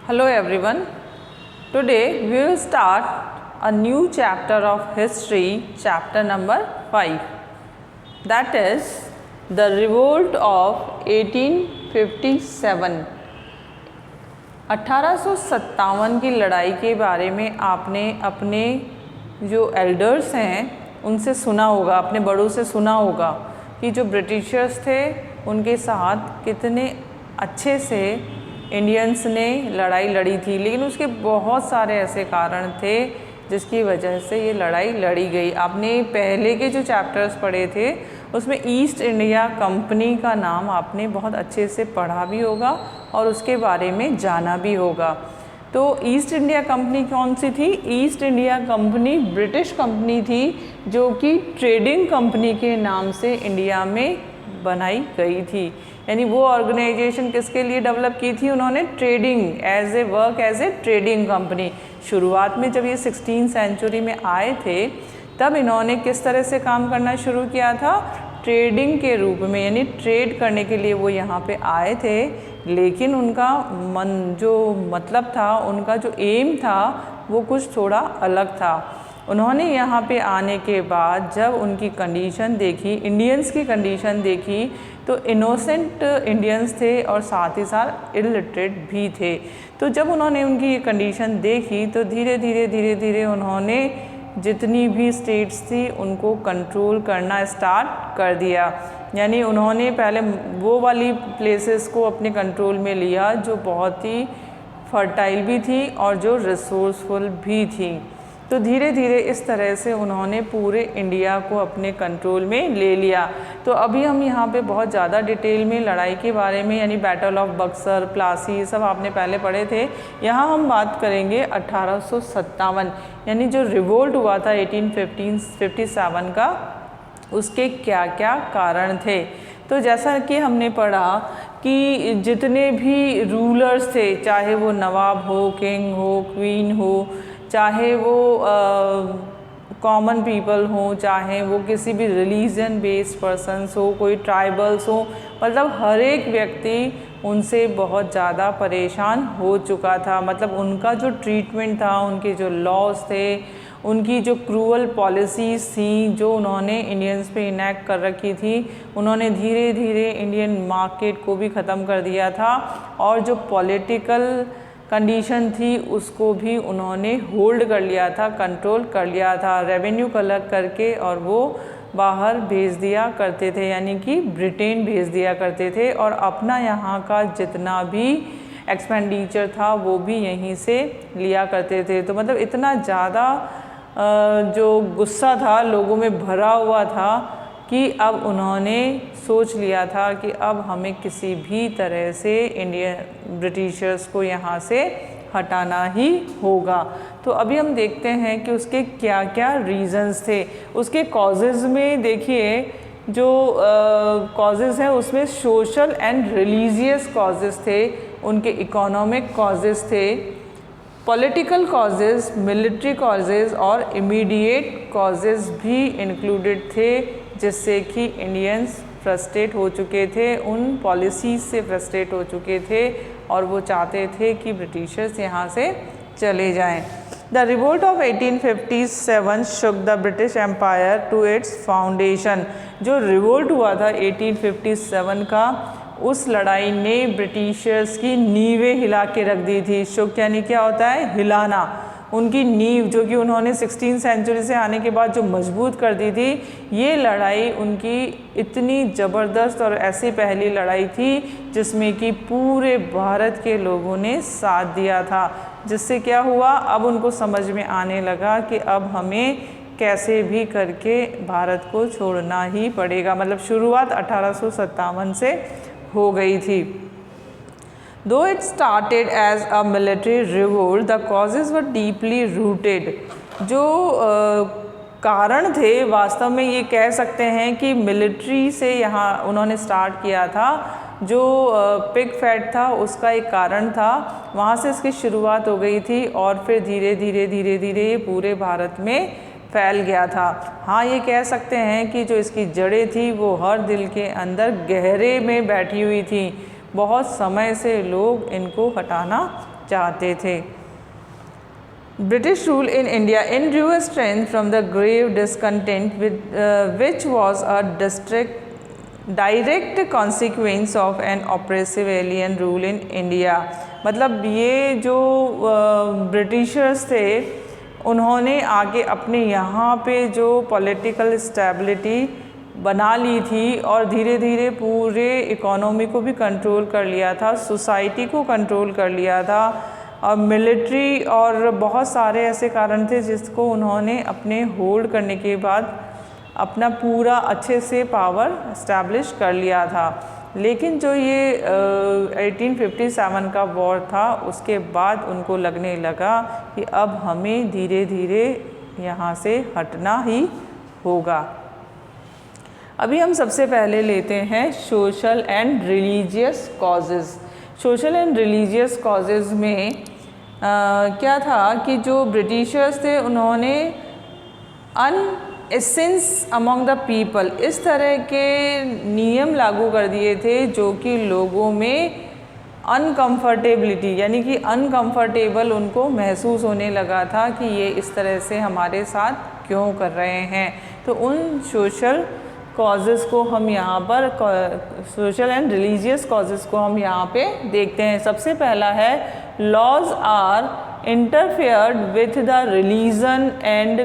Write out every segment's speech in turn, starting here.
Hello everyone. Today we will start a new chapter of history, chapter number 5. That is the revolt of 1857. 1857 की लड़ाई के बारे में आपने अपने जो एल्डर्स हैं उनसे सुना होगा, अपने बड़ों से सुना होगा कि जो ब्रिटिशर्स थे उनके साथ कितने अच्छे से इंडियंस ने लड़ाई लड़ी थी, लेकिन उसके बहुत सारे ऐसे कारण थे जिसकी वजह से ये लड़ाई लड़ी गई। आपने पहले के जो चैप्टर्स पढ़े थे उसमें ईस्ट इंडिया कंपनी का नाम आपने बहुत अच्छे से पढ़ा भी होगा और उसके बारे में जाना भी होगा। तो ईस्ट इंडिया कंपनी कौन सी थी? East India company British company थी जो कि ट्रेडिंग कंपनी के नाम से इंडिया में बनाई गई थी। यानी वो ऑर्गेनाइजेशन किसके लिए डेवलप की थी? उन्होंने trading as a trading company. शुरुआत में जब ये 16th सेंचुरी में आए थे तब इन्होंने किस तरह से काम करना शुरू किया था? ट्रेडिंग के रूप में, यानी ट्रेड करने के लिए वो यहाँ पे आए थे, लेकिन उनका जो मतलब था, उनका जो एम था वो कुछ थोड़ा अलग था। उन्होंने यहाँ पे आने के बाद जब उनकी कंडीशन देखी, इंडियंस की कंडीशन देखी, तो इनोसेंट इंडियंस थे और साथ ही साथ इलिटरेट भी थे। तो जब उन्होंने उनकी ये कंडीशन देखी तो धीरे धीरे उन्होंने जितनी भी स्टेट्स थी उनको कंट्रोल करना स्टार्ट कर दिया। यानी उन्होंने पहले वो वाली प्लेसेस को अपने कंट्रोल में लिया जो बहुत ही फर्टाइल भी थी और जो रिसोर्सफुल भी थी। तो धीरे धीरे इस तरह से उन्होंने पूरे इंडिया को अपने कंट्रोल में ले लिया। तो अभी हम यहाँ पे बहुत ज़्यादा डिटेल में लड़ाई के बारे में, यानी बैटल ऑफ बक्सर, प्लासी, सब आपने पहले पढ़े थे। यहाँ हम बात करेंगे 1857, यानी जो रिवोल्ट हुआ था 1857 का, उसके क्या क्या कारण थे। तो जैसा कि हमने पढ़ा कि जितने भी रूलर्स थे, चाहे वो नवाब हो, किंग हो, क्वीन हो, चाहे वो कॉमन पीपल हो, चाहे वो किसी भी रिलीजन बेस्ड पर्सन्स हो, कोई ट्राइबल्स हो, मतलब हर एक व्यक्ति उनसे बहुत ज़्यादा परेशान हो चुका था। मतलब उनका जो ट्रीटमेंट था, उनके जो लॉज थे, उनकी जो क्रूअल पॉलिसीज़ थी जो उन्होंने इंडियंस पे इनैक्ट कर रखी थी, उन्होंने धीरे धीरे इंडियन मार्केट को भी ख़त्म कर दिया था और जो पॉलिटिकल कंडीशन थी उसको भी उन्होंने होल्ड कर लिया था, कंट्रोल कर लिया था। रेवेन्यू कलेक्ट करके और वो बाहर भेज दिया करते थे, यानी कि ब्रिटेन भेज दिया करते थे, और अपना यहाँ का जितना भी एक्सपेंडिचर था वो भी यहीं से लिया करते थे। तो मतलब इतना ज़्यादा जो गुस्सा था लोगों में भरा हुआ था कि अब उन्होंने सोच लिया था कि अब हमें किसी भी तरह से ब्रिटिशर्स को यहाँ से हटाना ही होगा। तो अभी हम देखते हैं कि उसके क्या क्या रीज़न्स थे। उसके कॉजेज़ में देखिए, जो कॉजेज़ हैं उसमें सोशल एंड रिलीजियस कॉजेज़ थे, उनके इकोनॉमिक कॉजेज़ थे, पॉलिटिकल कॉजेज़, मिलिट्री कॉजेज़ और इमीडिएट कॉजेज़ भी इंक्लूडेड थे, जिससे कि इंडियंस फ्रस्ट्रेट हो चुके थे, उन पॉलिसीज़ से फ्रस्ट्रेट हो चुके थे और वो चाहते थे कि ब्रिटिशर्स यहाँ से चले जाएं। The revolt of 1857 shook the British empire to its foundation. जो रिवोल्ट हुआ था 1857 का, उस लड़ाई ने ब्रिटिशर्स की नींवें हिला के रख दी थी। शुक यानी क्या होता है? हिलाना। उनकी नींव जो कि उन्होंने 16th सेंचुरी से आने के बाद जो मजबूत कर दी थी, ये लड़ाई उनकी इतनी ज़बरदस्त और ऐसी पहली लड़ाई थी जिसमें कि पूरे भारत के लोगों ने साथ दिया था। जिससे क्या हुआ, अब उनको समझ में आने लगा कि अब हमें कैसे भी करके भारत को छोड़ना ही पड़ेगा। मतलब शुरुआत 1857 से हो गई थी। Though it started as a military revolt, the causes were deeply rooted. जो कारण थे वास्तव में ये कह सकते हैं कि मिलिट्री से यहाँ उन्होंने स्टार्ट किया था। जो पिग फैट था उसका एक कारण था, वहाँ से इसकी शुरुआत हो गई थी और फिर धीरे धीरे ये पूरे भारत में फैल गया था। हाँ, ये कह सकते हैं कि जो इसकी जड़ें थी वो हर दिल के अंदर गहरे में बैठी हुई थी। बहुत समय से लोग इनको हटाना चाहते थे। British rule in India drew strength from the grave discontent which was a direct consequence of an oppressive alien rule in India। मतलब ये जो ब्रिटिशर्स थे उन्होंने आगे अपने यहाँ पे जो पॉलिटिकल स्टेबिलिटी बना ली थी और धीरे धीरे पूरे इकोनॉमी को भी कंट्रोल कर लिया था, सोसाइटी को कंट्रोल कर लिया था, और मिलिट्री और बहुत सारे ऐसे कारण थे जिसको उन्होंने अपने होल्ड करने के बाद अपना पूरा अच्छे से पावर इस्टेब्लिश कर लिया था। लेकिन जो ये 1857 का वॉर था उसके बाद उनको लगने लगा कि अब हमें धीरे धीरे यहाँ से हटना ही होगा। अभी हम सबसे पहले लेते हैं social and religious causes. Social and religious causes में क्या था कि जो ब्रिटिशर्स थे उन्होंने अनएसेंस अमंग द पीपल इस तरह के नियम लागू कर दिए थे जो कि लोगों में अनकम्फर्टेबिलिटी यानी कि अनकम्फर्टेबल उनको महसूस होने लगा था कि ये इस तरह से हमारे साथ क्यों कर रहे हैं। तो उन सोशल कॉजेज़ को हम यहाँ पर सोशल एंड रिलीजियस कॉजेज़ को हम यहाँ पे देखते हैं। सबसे पहला है laws are interfered with the religion and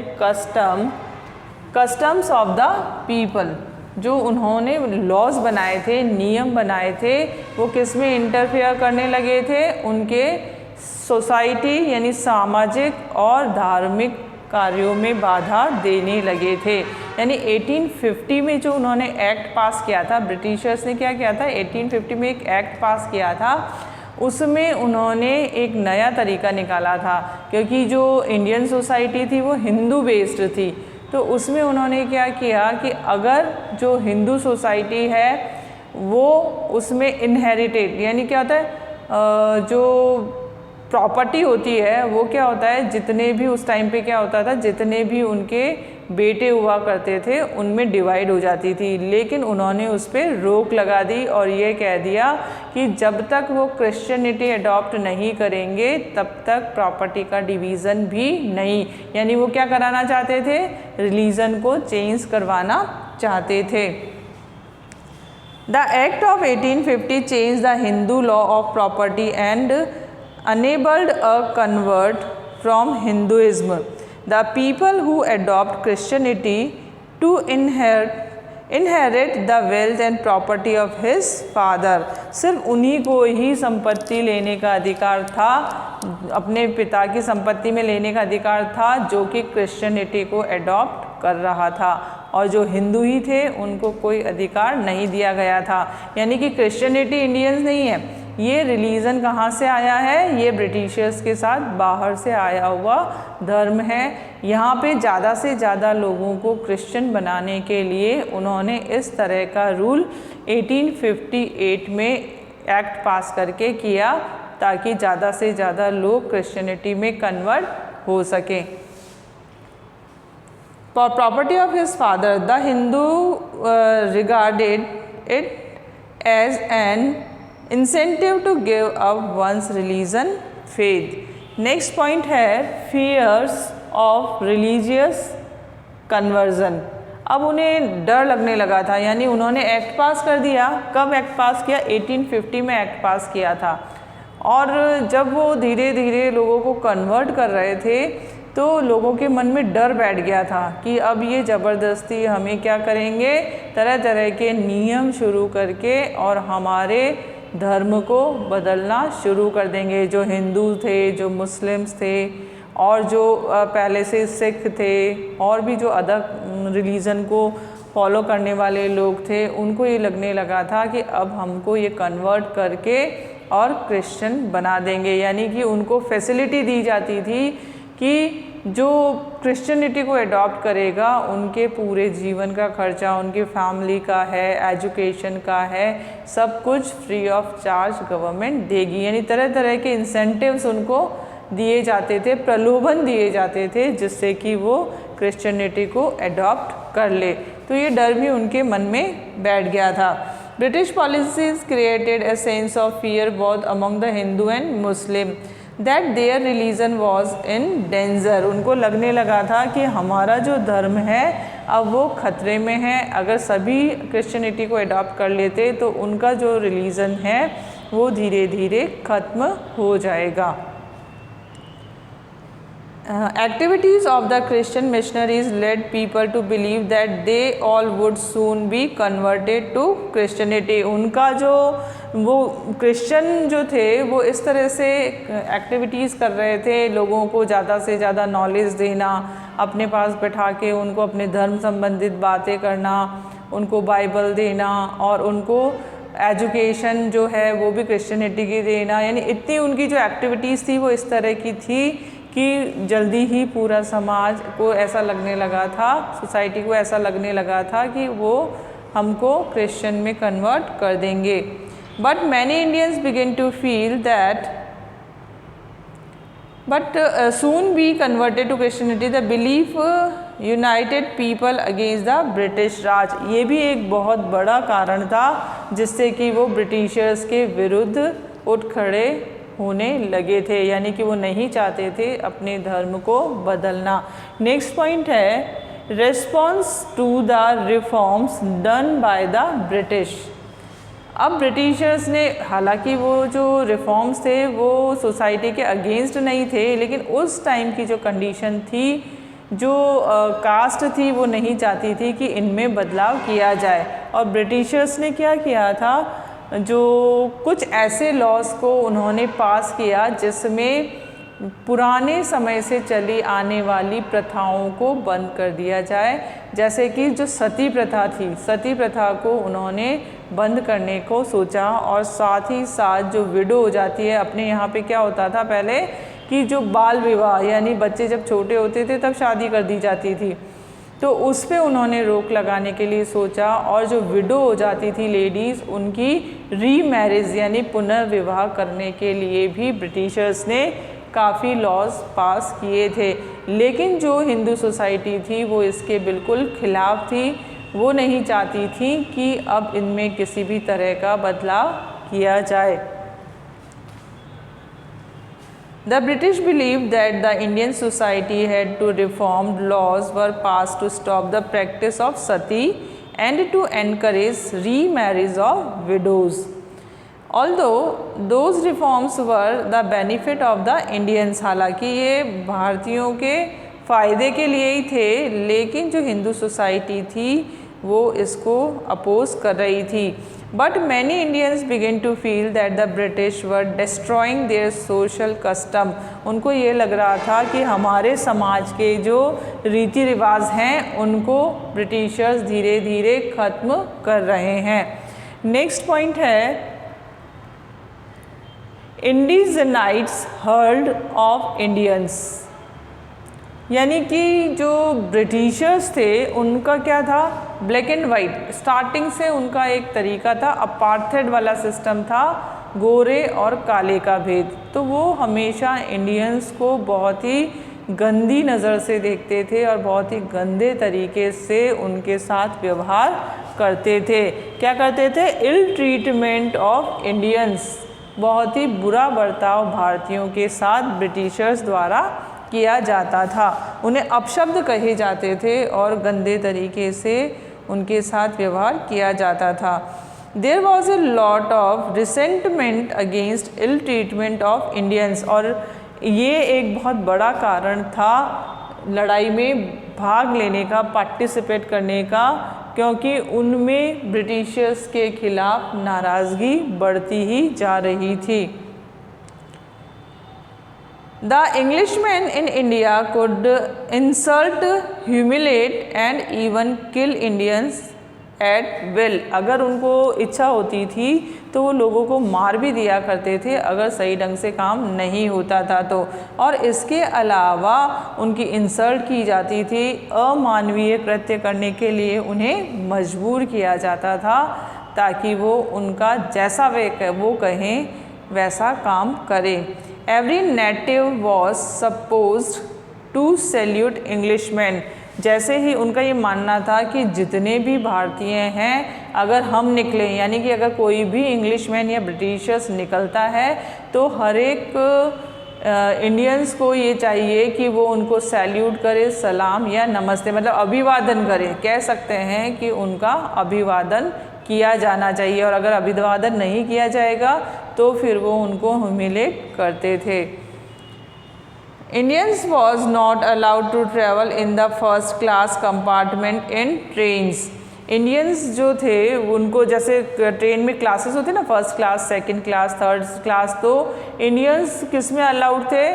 customs of the people. जो उन्होंने लॉज बनाए थे, नियम बनाए थे, वो किस में इंटरफेयर करने लगे थे? उनके सोसाइटी यानी सामाजिक और धार्मिक कार्यों में बाधा देने लगे थे। यानी 1850 में जो उन्होंने एक्ट पास किया था, ब्रिटिशर्स ने क्या किया था, 1850 में एक एक्ट पास किया था, उसमें उन्होंने एक नया तरीका निकाला था। क्योंकि जो इंडियन सोसाइटी थी वो हिंदू बेस्ड थी, तो उसमें उन्होंने क्या किया कि अगर जो हिंदू सोसाइटी है वो उसमें इनहेरिटेड यानी क्या होता है, जो प्रॉपर्टी होती है वो क्या होता है, जितने भी उस टाइम पे क्या होता था, जितने भी उनके बेटे हुआ करते थे उनमें डिवाइड हो जाती थी। लेकिन उन्होंने उस पर रोक लगा दी और ये कह दिया कि जब तक वो क्रिश्चियनिटी अडॉप्ट नहीं करेंगे तब तक प्रॉपर्टी का डिवीज़न भी नहीं। यानी वो क्या कराना चाहते थे, रिलीजन को चेंज करवाना चाहते थे। The act of 1850 change the Hindu law of property and enabled a convert from Hinduism the people who adopt Christianity to inherit the wealth and property of his father। सिर्फ उन्हीं को ही संपत्ति लेने का अधिकार था, अपने पिता की संपत्ति में लेने का अधिकार था जो कि क्रिश्चियनिटी को एडॉप्ट कर रहा था, और जो हिंदू ही थे उनको कोई अधिकार नहीं दिया गया था। यानी कि क्रिश्चियनिटी इंडियंस नहीं है, ये रिलीजन कहाँ से आया है, ये ब्रिटिशर्स के साथ बाहर से आया हुआ धर्म है। यहाँ पे ज़्यादा से ज़्यादा लोगों को क्रिश्चियन बनाने के लिए उन्होंने इस तरह का रूल 1858 में एक्ट पास करके किया ताकि ज़्यादा से ज़्यादा लोग क्रिश्चियनिटी में कन्वर्ट हो सकें। For property of his father, the Hindu regarded it as an incentive to give up one's religion faith। Next point है fears of religious conversion। अब उन्हें डर लगने लगा था, यानी उन्होंने एक्ट पास कर दिया। कब एक्ट पास किया? 1850 में एक्ट पास किया था। और जब वो धीरे धीरे लोगों को कन्वर्ट कर रहे थे तो लोगों के मन में डर बैठ गया था कि अब ये ज़बरदस्ती हमें क्या करेंगे, तरह तरह के नियम शुरू करके और हमारे धर्म को बदलना शुरू कर देंगे। जो हिंदू थे, जो मुस्लिम्स थे, और जो पहले से सिख थे, और भी जो अदर रिलीजन को फॉलो करने वाले लोग थे, उनको ये लगने लगा था कि अब हमको ये कन्वर्ट करके और क्रिश्चियन बना देंगे। यानी कि उनको फैसिलिटी दी जाती थी कि जो क्रिश्चियनिटी को एडॉप्ट करेगा उनके पूरे जीवन का खर्चा उनकी फैमिली का है, एजुकेशन का है, सब कुछ फ्री ऑफ चार्ज गवर्नमेंट देगी। यानी तरह तरह के इंसेंटिव्स उनको दिए जाते थे, प्रलोभन दिए जाते थे जिससे कि वो क्रिश्चियनिटी को एडॉप्ट कर ले। तो ये डर भी उनके मन में बैठ गया था। British policies created a sense of fear both among the Hindu and Muslim. That their religion was in danger. उनको लगने लगा था कि हमारा जो धर्म है अब वो खतरे में है। अगर सभी क्रिश्चियनिटी को अडॉप्ट कर लेते तो उनका जो रिलीजन है वो धीरे धीरे ख़त्म हो जाएगा। Activities of the Christian missionaries led people to believe that they all would soon be converted to Christianity। उनका जो वो क्रिश्चियन जो थे वो इस तरह से एक्टिविटीज़ कर रहे थे, लोगों को ज़्यादा से ज़्यादा नॉलेज देना, अपने पास बैठा के उनको अपने धर्म संबंधित बातें करना, उनको बाइबल देना और उनको एजुकेशन जो है वो भी क्रिश्चियनिटी की देना। यानी इतनी उनकी जो एक्टिविटीज़ थी वो इस तरह की थी कि जल्दी ही पूरा समाज को ऐसा लगने लगा था, सोसाइटी को ऐसा लगने लगा था कि वो हमको क्रिश्चियन में कन्वर्ट कर देंगे। But many Indians begin to feel that soon be converted to Christianity। the belief united people against the British Raj. ये भी एक बहुत बड़ा कारण था जिससे कि वो ब्रिटिशर्स के विरुद्ध उठ खड़े होने लगे थे, यानी कि वो नहीं चाहते थे अपने धर्म को बदलना। नेक्स्ट पॉइंट है response to the reforms done by the British. अब ब्रिटिशर्स ने, हालांकि वो जो रिफॉर्म्स थे वो सोसाइटी के अगेंस्ट नहीं थे, लेकिन उस टाइम की जो कंडीशन थी, जो कास्ट थी, वो नहीं चाहती थी कि इनमें बदलाव किया जाए। और ब्रिटिशर्स ने क्या किया था, जो कुछ ऐसे लॉज को उन्होंने पास किया जिसमें पुराने समय से चली आने वाली प्रथाओं को बंद कर दिया जाए। जैसे कि जो सती प्रथा थी, सती प्रथा को उन्होंने बंद करने को सोचा। और साथ ही साथ जो विडो हो जाती है, अपने यहाँ पे क्या होता था पहले कि जो बाल विवाह, यानी बच्चे जब छोटे होते थे तब शादी कर दी जाती थी, तो उस पे उन्होंने रोक लगाने के लिए सोचा। और जो विडो हो जाती थी लेडीज़, उनकी रीमैरिज यानी पुनर्विवाह करने के लिए भी ब्रिटिशर्स ने काफ़ी लॉज पास किए थे। लेकिन जो हिंदू सोसाइटी थी वो इसके बिल्कुल खिलाफ थी। वो नहीं चाहती थी कि अब इनमें किसी भी तरह का बदलाव किया जाए। The British believed that the Indian society had to reform laws were passed to stop the practice of sati and to encourage remarriage of widows. Although those reforms were the benefit of the Indians, हालांकि ये भारतीयों के फ़ायदे के लिए ही थे, लेकिन जो हिंदू सोसाइटी थी वो इसको अपोज कर रही थी। But many Indians begin to feel that the British were destroying their social custom। उनको ये लग रहा था कि हमारे समाज के जो रीति रिवाज हैं उनको ब्रिटिशर्स धीरे धीरे ख़त्म कर रहे हैं। नेक्स्ट पॉइंट है इंडिजनाइट्स हर्ड ऑफ इंडियंस। यानी कि जो ब्रिटिशर्स थे उनका क्या था, ब्लैक एंड वाइट। स्टार्टिंग से उनका एक तरीका था, अपार्थेड वाला सिस्टम था, गोरे और काले का भेद। तो वो हमेशा इंडियंस को बहुत ही गंदी नज़र से देखते थे और बहुत ही गंदे तरीके से उनके साथ व्यवहार करते थे। क्या करते थे, इल ट्रीटमेंट ऑफ इंडियंस, बहुत ही बुरा बर्ताव भारतीयों के साथ ब्रिटिशर्स द्वारा किया जाता था। उन्हें अपशब्द कहे जाते थे और गंदे तरीके से उनके साथ व्यवहार किया जाता था। There was a lot of resentment against ill treatment of Indians. और ये एक बहुत बड़ा कारण था लड़ाई में भाग लेने का, पार्टिसिपेट करने का, क्योंकि उनमें ब्रिटिशर्स के खिलाफ नाराज़गी बढ़ती ही जा रही थी। The Englishmen in India could insult, humiliate and even kill Indians at will। अगर उनको इच्छा होती थी तो वो लोगों को मार भी दिया करते थे अगर सही ढंग से काम नहीं होता था तो। और इसके अलावा उनकी इंसल्ट की जाती थी, अमानवीय कृत्य करने के लिए उन्हें मजबूर किया जाता था ताकि वो उनका जैसा वो कहें वैसा काम करें। Every native was supposed to salute Englishmen। जैसे ही उनका ये मानना था कि जितने भी भारतीय हैं, अगर हम निकले, यानी कि अगर कोई भी इंग्लिशमैन या ब्रिटिशर्स निकलता है तो हर एक इंडियंस को ये चाहिए कि वो उनको सैल्यूट करे, सलाम या नमस्ते मतलब अभिवादन करे, कह सकते हैं कि उनका अभिवादन किया जाना चाहिए। और अगर अभिवादन नहीं किया जाएगा तो फिर वो उनको ह्यूमिलेट करते थे। Indians was not allowed to travel in the first class compartment in trains। Indians जो थे उनको जैसे ट्रेन में क्लासेस होते ना, first class, second class, third class, तो इंडियंस किस में अलाउड थे?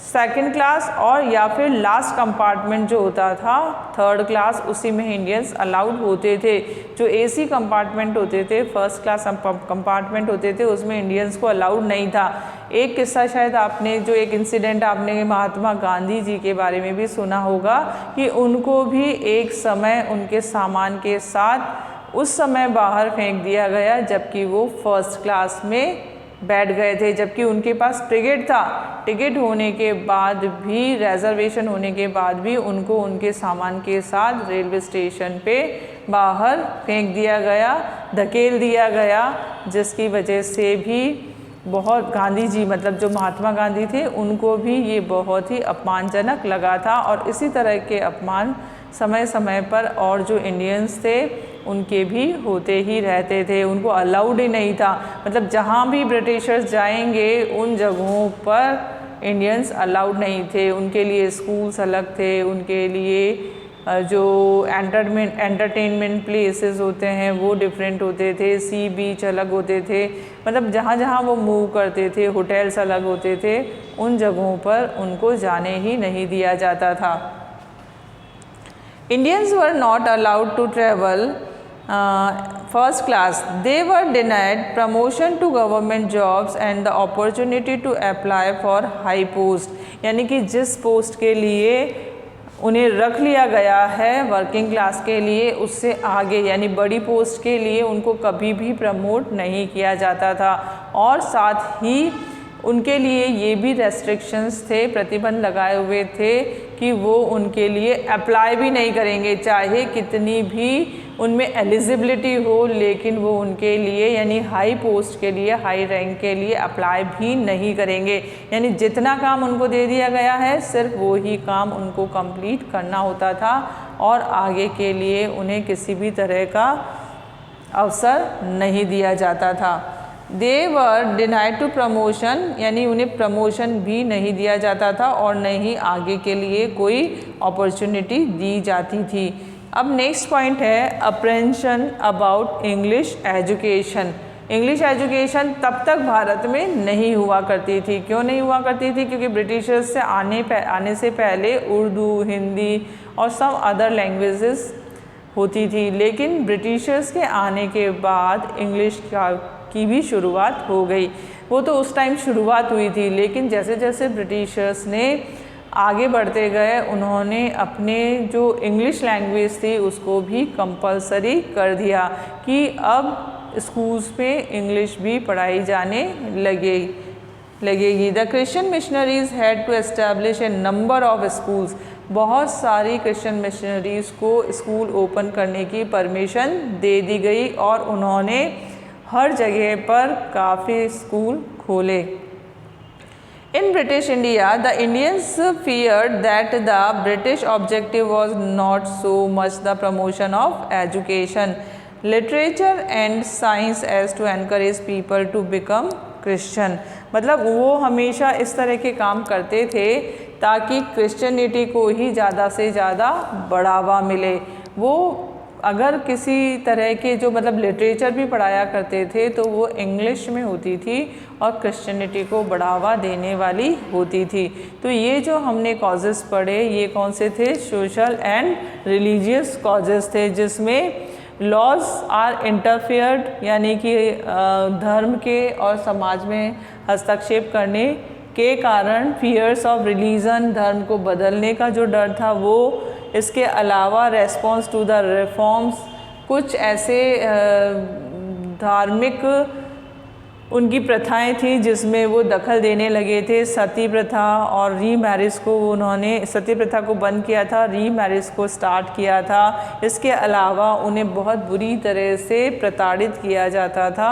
सेकंड क्लास और या फिर लास्ट कंपार्टमेंट जो होता था थर्ड क्लास, उसी में इंडियंस अलाउड होते थे। जो एसी कंपार्टमेंट होते थे, फर्स्ट क्लास कंपार्टमेंट होते थे, उसमें इंडियंस को अलाउड नहीं था। एक किस्सा शायद आपने, जो एक इंसिडेंट आपने महात्मा गांधी जी के बारे में भी सुना होगा कि उनको भी एक समय उनके सामान के साथ उस समय बाहर फेंक दिया गया जबकि वो फर्स्ट क्लास में बैठ गए थे, जबकि उनके पास टिकट था। टिकट होने के बाद भी, रिजर्वेशन होने के बाद भी उनको उनके सामान के साथ रेलवे स्टेशन पे बाहर फेंक दिया गया, धकेल दिया गया, जिसकी वजह से भी बहुत गांधी जी मतलब जो महात्मा गांधी थे उनको भी ये बहुत ही अपमानजनक लगा था। और इसी तरह के अपमान समय समय पर और जो इंडियंस थे उनके भी होते ही रहते थे, उनको अलाउड ही नहीं था। मतलब जहाँ भी ब्रिटिशर्स जाएंगे उन जगहों पर इंडियंस अलाउड नहीं थे। उनके लिए स्कूल्स अलग थे, उनके लिए जो एंटरटेनमेंट प्लेसेस होते हैं वो डिफरेंट होते थे, सी बीच अलग होते थे, मतलब जहाँ जहाँ वो मूव करते थे होटल्स अलग होते थे, उन जगहों पर उनको जाने ही नहीं दिया जाता था। Indians were not allowed to travel first class. They were denied promotion to government jobs and the opportunity to apply for high post। यानी कि जिस पोस्ट के लिए उन्हें रख लिया गया है वर्किंग क्लास के लिए, उससे आगे यानी बड़ी पोस्ट के लिए उनको कभी भी प्रमोट नहीं किया जाता था। और साथ ही उनके लिए ये भी रेस्ट्रिक्शंस थे, प्रतिबंध लगाए हुए थे कि वो उनके लिए अप्लाई भी नहीं करेंगे, चाहे कितनी भी उनमें एलिजिबिलिटी हो, लेकिन वो उनके लिए यानी हाई पोस्ट के लिए, हाई रैंक के लिए अप्लाई भी नहीं करेंगे। यानी जितना काम उनको दे दिया गया है सिर्फ वो ही काम उनको कंप्लीट करना होता था और आगे के लिए उन्हें किसी भी तरह का अवसर नहीं दिया जाता था। दे वर डिनाइड टू प्रमोशन, यानी उन्हें प्रमोशन भी नहीं दिया जाता था और न ही आगे के लिए कोई अपॉर्चुनिटी दी जाती थी। अब नेक्स्ट पॉइंट है apprehension about English education. English education तब तक भारत में नहीं हुआ करती थी। क्यों नहीं हुआ करती थी? क्योंकि ब्रिटिशर्स से आने से पहले उर्दू, हिंदी और सम अदर लैंग्वेजेस होती थी, लेकिन ब्रिटिशर्स के आने के बाद इंग्लिश की भी शुरुआत हो गई। वो तो उस टाइम शुरुआत हुई थी, लेकिन जैसे जैसे ब्रिटिशर्स ने आगे बढ़ते गए उन्होंने अपने जो इंग्लिश लैंग्वेज थी उसको भी कंपलसरी कर दिया कि अब स्कूल्स में इंग्लिश भी पढ़ाई जाने लगेगी। The Christian missionaries had to establish a number of schools. बहुत सारी क्रिश्चियन मिशनरीज़ को स्कूल ओपन करने की परमिशन दे दी गई और उन्होंने हर जगह पर काफ़ी स्कूल खोले। In British India, the Indians feared that the British objective was not so much the promotion of education, literature and science as to encourage people to become Christian। मतलब वो हमेशा इस तरह के काम करते थे ताकि क्रिश्चियनिटी को ही ज़्यादा से ज़्यादा बढ़ावा मिले। वो अगर किसी तरह के जो मतलब लिटरेचर भी पढ़ाया करते थे तो वो इंग्लिश में होती थी और क्रिश्चियनिटी को बढ़ावा देने वाली होती थी। तो ये जो हमने कॉजेज़ पढ़े ये कौन से थे? सोशल एंड रिलीजियस कॉजेज़ थे, जिसमें लॉज आर इंटरफेयर्ड, यानी कि धर्म के और समाज में हस्तक्षेप करने के कारण, फियर्स ऑफ रिलीजन, धर्म को बदलने का जो डर था वो, इसके अलावा रेस्पॉन्स टू द रिफॉर्म्स, कुछ ऐसे धार्मिक उनकी प्रथाएं थी जिसमें वो दखल देने लगे थे। सती प्रथा और री मैरिज को उन्होंने, सती प्रथा को बंद किया था, री मैरिज को स्टार्ट किया था। इसके अलावा उन्हें बहुत बुरी तरह से प्रताड़ित किया जाता था।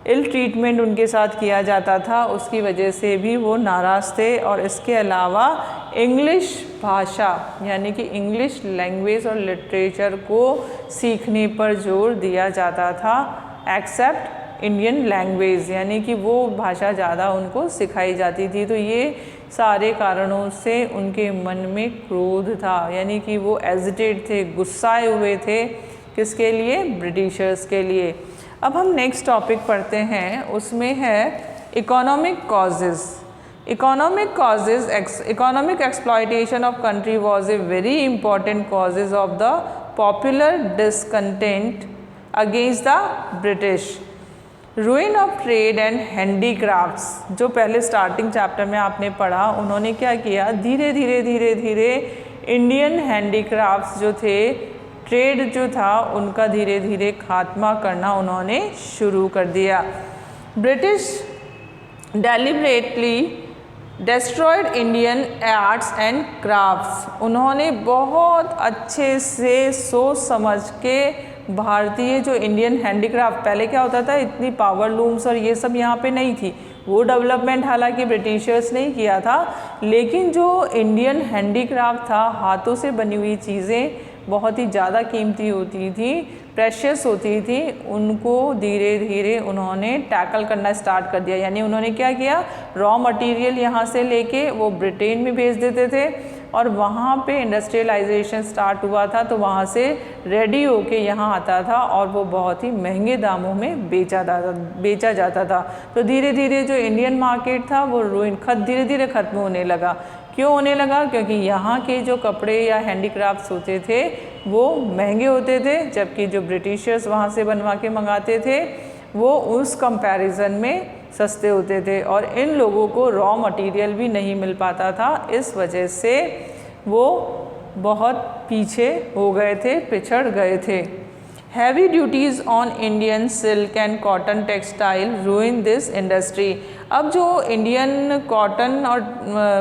इल ट्रीटमेंट उनके साथ किया जाता था, उसकी वजह से भी वो नाराज़ थे। और इसके अलावा इंग्लिश भाषा यानी कि इंग्लिश लैंग्वेज और लिटरेचर को सीखने पर जोर दिया जाता था, एक्सेप्ट इंडियन लैंग्वेज, यानी कि वो भाषा ज़्यादा उनको सिखाई जाती थी। तो ये सारे कारणों से उनके मन में क्रोध था, यानी कि वो एजिटेट थे, गुस्साए हुए थे। किसके लिए? ब्रिटिशर्स के लिए। अब हम नेक्स्ट टॉपिक पढ़ते हैं, उसमें है economic causes. Economic exploitation of country was a very important causes of the popular discontent against the British. Ruin of trade and handicrafts, जो पहले स्टार्टिंग चैप्टर में आपने पढ़ा, उन्होंने क्या किया, धीरे धीरे इंडियन हैंडीक्राफ्ट्स जो थे, ट्रेड जो था, उनका धीरे धीरे खात्मा करना उन्होंने शुरू कर दिया। British deliberately destroyed Indian arts and crafts, उन्होंने बहुत अच्छे से सोच समझ के भारतीय जो इंडियन हैंडीक्राफ्ट, पहले क्या होता था, इतनी पावर लूम्स और ये सब यहाँ पे नहीं थी, वो डेवलपमेंट हालांकि ब्रिटिशर्स ने किया था, लेकिन जो इंडियन हैंडीक्राफ्ट था, हाथों से बनी हुई चीज़ें बहुत ही ज़्यादा कीमती होती थी, प्रेशियस होती थी, उनको धीरे धीरे उन्होंने टैकल करना स्टार्ट कर दिया। यानी उन्होंने क्या किया, रॉ मटेरियल यहाँ से लेके वो ब्रिटेन में भेज देते थे और वहाँ पे इंडस्ट्रियलाइजेशन स्टार्ट हुआ था, तो वहाँ से रेडी होके यहाँ आता था और वो बहुत ही महंगे दामों में बेचा जाता था। तो धीरे धीरे जो इंडियन मार्केट था वो धीरे धीरे ख़त्म होने लगा। क्यों होने लगा? क्योंकि यहाँ के जो कपड़े या हैंडीक्राफ्ट्स होते थे वो महंगे होते थे, जबकि जो ब्रिटिशर्स वहाँ से बनवा के मंगाते थे वो उस कंपैरिजन में सस्ते होते थे और इन लोगों को रॉ मटेरियल भी नहीं मिल पाता था। इस वजह से वो बहुत पीछे हो गए थे, पिछड़ गए थे। Heavy duties on Indian silk and cotton textile रूइन this industry. अब जो इंडियन कॉटन और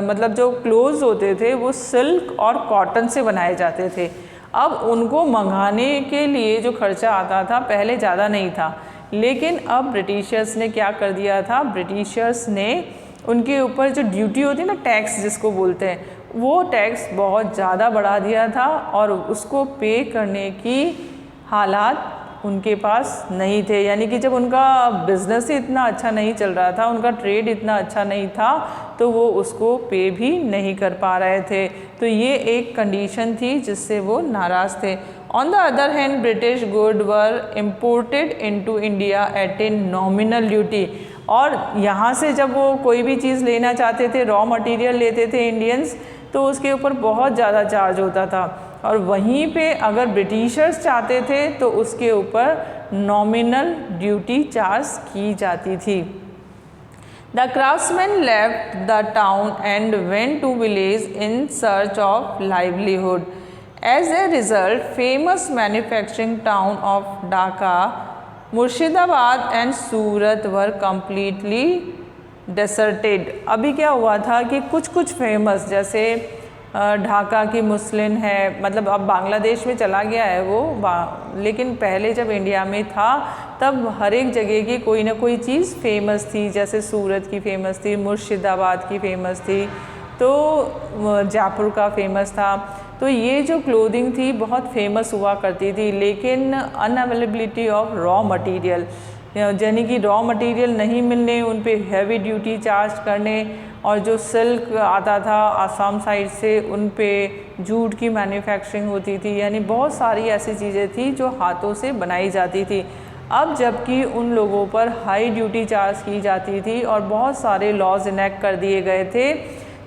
मतलब जो क्लोथ्स होते थे वो सिल्क और कॉटन से बनाए जाते थे। अब उनको मंगाने के लिए जो खर्चा आता था पहले ज़्यादा नहीं था, लेकिन अब ब्रिटिशर्स ने क्या कर दिया था, ब्रिटिशर्स ने उनके ऊपर जो ड्यूटी होती है ना, टैक्स जिसको बोलते हैं, वो टैक्स बहुत ज़्यादा बढ़ा दिया था और उसको पे करने की हालात उनके पास नहीं थे। यानी कि जब उनका बिज़नेस ही इतना अच्छा नहीं चल रहा था, उनका ट्रेड इतना अच्छा नहीं था, तो वो उसको पे भी नहीं कर पा रहे थे। तो ये एक कंडीशन थी जिससे वो नाराज़ थे। On the other hand British good were imported into India at a nominal duty. और यहाँ से जब वो कोई भी चीज़ लेना चाहते थे, रॉ मटेरियल लेते थे इंडियंस, तो उसके ऊपर बहुत ज़्यादा चार्ज होता था। और वहीं पे अगर ब्रिटिशर्स चाहते थे तो उसके ऊपर नॉमिनल ड्यूटी चार्ज की जाती थी। The craftsman left the town and went to village in search of livelihood. As a result famous manufacturing town of Dhaka, Murshidabad and Surat were completely deserted. अभी क्या हुआ था कि कुछ फेमस, जैसे ढाका की मुस्लिम है, मतलब अब बांग्लादेश में चला गया है वो, लेकिन पहले जब इंडिया में था तब हर एक जगह की कोई ना कोई चीज़ फेमस थी। जैसे सूरत की फेमस थी, मुर्शिदाबाद की फेमस थी, तो जयपुर का फेमस था। तो ये जो क्लोथिंग थी बहुत फेमस हुआ करती थी, लेकिन अनअवेलेबिलिटी ऑफ रॉ मटेरियल, यानी कि रॉ मटेरियल नहीं मिलने, उन पे हैवी ड्यूटी चार्ज करने, और जो सिल्क आता था आसाम साइड से उन पे जूट की मैन्युफैक्चरिंग होती थी। यानी बहुत सारी ऐसी चीज़ें थी जो हाथों से बनाई जाती थी। अब जबकि उन लोगों पर हाई ड्यूटी चार्ज की जाती थी और बहुत सारे लॉज इनेक्ट कर दिए गए थे,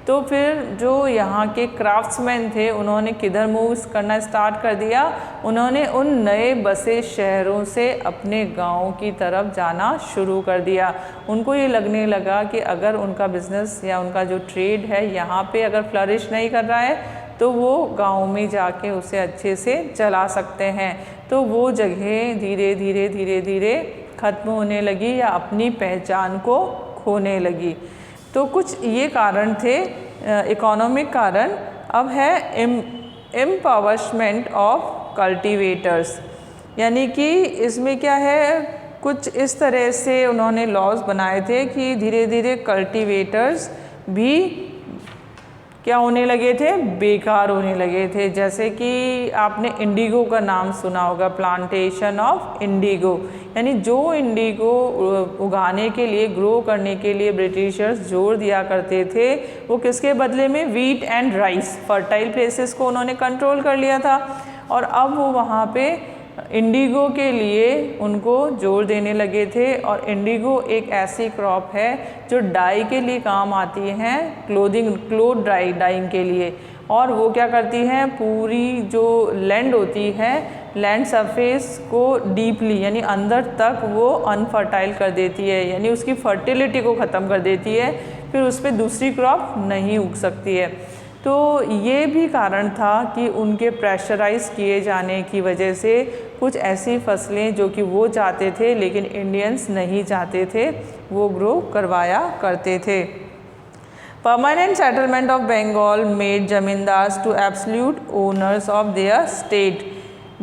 तो फिर जो यहाँ के क्राफ्ट्समैन थे उन्होंने किधर मूव करना स्टार्ट कर दिया, उन्होंने उन नए बसे शहरों से अपने गाँव की तरफ जाना शुरू कर दिया। उनको ये लगने लगा कि अगर उनका बिज़नेस या उनका जो ट्रेड है यहाँ पे अगर फ्लरिश नहीं कर रहा है तो वो गाँव में जाके उसे अच्छे से चला सकते हैं। तो वो जगह धीरे धीरे ख़त्म होने लगी या अपनी पहचान को खोने लगी। तो कुछ ये कारण थे इकोनॉमिक कारण। अब है एम्पावरमेंट ऑफ कल्टीवेटर्स, यानी कि इसमें क्या है, कुछ इस तरह से उन्होंने लॉज बनाए थे कि धीरे धीरे कल्टीवेटर्स भी क्या होने लगे थे, बेकार होने लगे थे। जैसे कि आपने इंडिगो का नाम सुना होगा, प्लांटेशन ऑफ इंडिगो, यानी जो इंडिगो उगाने के लिए, ग्रो करने के लिए ब्रिटिशर्स जोर दिया करते थे, वो किसके बदले में, wheat and rice, fertile places को उन्होंने कंट्रोल कर लिया था। और अब वो वहाँ पे इंडिगो के लिए उनको जोर देने लगे थे। और इंडिगो एक ऐसी क्रॉप है जो डाई के लिए काम आती है, क्लोथ डाइंग के लिए। और वो क्या करती है, पूरी जो लैंड होती है, लैंड सरफेस को डीपली यानी अंदर तक वो अनफर्टाइल कर देती है, यानी उसकी फर्टिलिटी को ख़त्म कर देती है, फिर उस पर दूसरी क्रॉप नहीं उग सकती है। तो ये भी कारण था कि उनके प्रेशराइज किए जाने की वजह से कुछ ऐसी फसलें जो कि वो चाहते थे लेकिन इंडियंस नहीं चाहते थे, वो ग्रो करवाया करते थे। Permanent settlement of Bengal made zamindars to absolute owners of their state.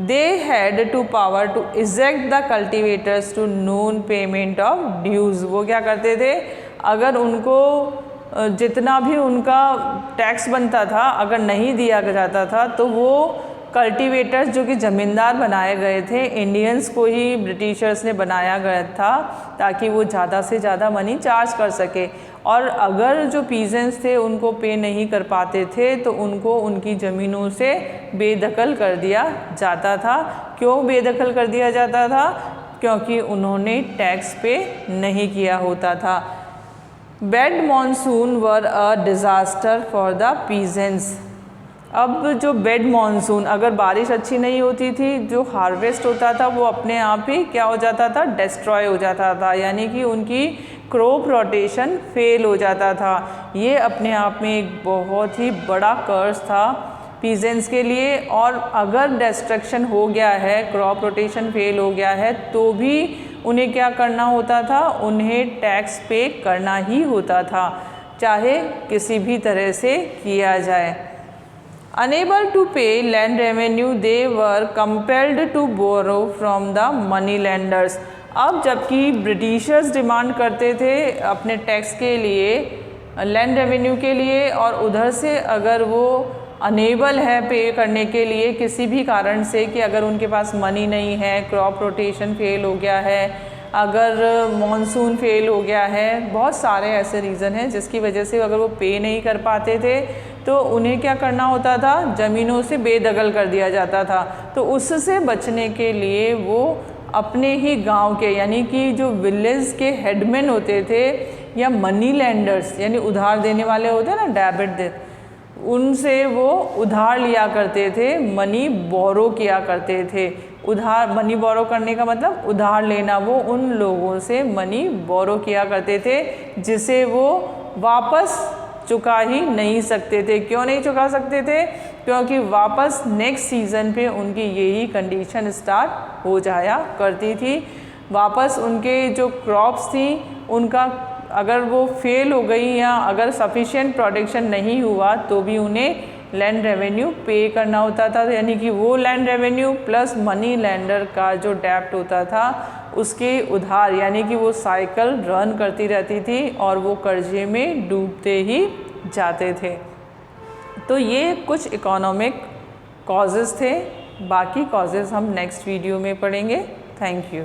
They had to power to eject the cultivators to non payment of dues. वो क्या करते थे, अगर उनको जितना भी उनका टैक्स बनता था अगर नहीं दिया जाता था तो वो कल्टीवेटर्स जो कि ज़मींदार बनाए गए थे, इंडियंस को ही ब्रिटिशर्स ने बनाया गया था ताकि वो ज़्यादा से ज़्यादा मनी चार्ज कर सके। और अगर जो पीजेंट्स थे उनको पे नहीं कर पाते थे तो उनको उनकी ज़मीनों से बेदखल कर दिया जाता था। क्यों बेदखल कर दिया जाता था? क्योंकि उन्होंने टैक्स पे नहीं किया होता था। Bad monsoon were a disaster for the peasants. अब जो बैड मानसून, अगर बारिश अच्छी नहीं होती थी, जो हार्वेस्ट होता था वो अपने आप ही क्या हो जाता था, डिस्ट्रॉय हो जाता था, यानी कि उनकी क्रॉप रोटेशन फेल हो जाता था। ये अपने आप में एक बहुत ही बड़ा कर्ज था पीजेंट्स के लिए। और अगर डिस्ट्रक्शन हो गया है, क्रॉप रोटेशन फेल हो गया है, तो भी उन्हें क्या करना होता था, उन्हें टैक्स पे करना ही होता था, चाहे किसी भी तरह से किया जाए। Unable to pay land revenue, they were compelled to borrow from the money lenders. अब जबकि ब्रिटिशर्स डिमांड करते थे अपने टैक्स के लिए, लैंड रेवेन्यू के लिए, और उधर से अगर वो अनेबल है पे करने के लिए किसी भी कारण से, कि अगर उनके पास मनी नहीं है, क्रॉप रोटेशन फेल हो गया है, अगर मॉनसून फेल हो गया है, बहुत सारे ऐसे रीज़न हैं जिसकी वजह से अगर वो पे नहीं कर पाते थे तो उन्हें क्या करना होता था, ज़मीनों से बेदखल कर दिया जाता था। तो उससे बचने के लिए वो अपने ही गांव के, यानी कि जो विलेज के हेडमैन होते थे या मनी लैंडर्स यानी उधार देने वाले होते हैं ना, डेबिट दे, उनसे वो उधार लिया करते थे, मनी बोरो किया करते थे। उधार, मनी बोरो करने का मतलब उधार लेना, वो उन लोगों से मनी बोरो किया करते थे जिसे वो वापस चुका ही नहीं सकते थे। क्यों नहीं चुका सकते थे? क्योंकि वापस नेक्स्ट सीज़न पे उनकी यही कंडीशन स्टार्ट हो जाया करती थी। वापस उनके जो क्रॉप्स थी उनका अगर वो फेल हो गई या अगर सफिशिएंट प्रोडक्शन नहीं हुआ तो भी उन्हें लैंड रेवेन्यू पे करना होता था, यानी कि वो land revenue plus money lender का जो डेब्ट होता था उसके उधार, यानी कि वो साइकिल रन करती रहती थी और वो कर्जे में डूबते ही जाते थे। तो ये कुछ इकोनॉमिक कॉजेज़ थे, बाकी कॉजेज़ हम नेक्स्ट वीडियो में पढ़ेंगे। Thank you.